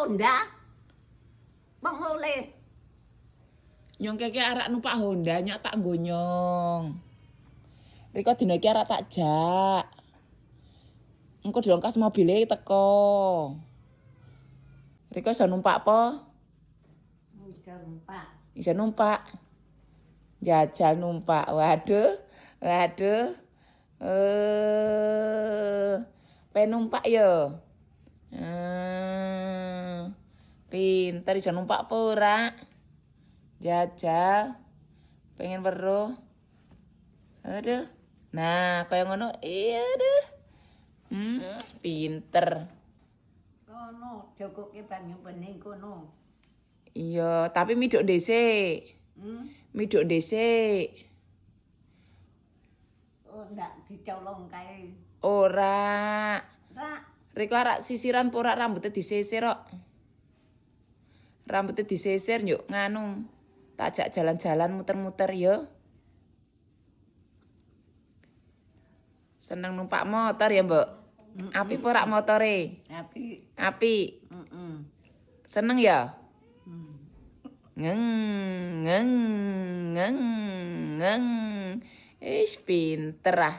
Honda. Bang oleh. Nyong keke arek numpak Honda nyok tak gonyong. Riko dina iki arek tak jak. Engko dilongkas mobile teko. Riko iso numpak apa? Bisa numpak. Iso numpak. Jajal numpak. Waduh. Waduh. Pengen numpak ya. Pinter iso numpak apa ora? Jajal. Pengen weruh. Aduh. Nah, kaya ngono. Iya deh. Pinter. Kono jogoke banyu bening kono. Iya, tapi miduk dhisik. Miduk dhisik. Oh, ndak dicolong kae. Ora. Rak. Riko arek sisiran pora rambutnya disisir kok. Rambutnya disisir yuk nganu. Tak ajak jalan-jalan muter-muter ya. Seneng numpak motor ya, Mbok? Api ora motore? Api. Api. Seneng ya? Ngeng, ngeng, ngeng, ngeng. Pinter ah.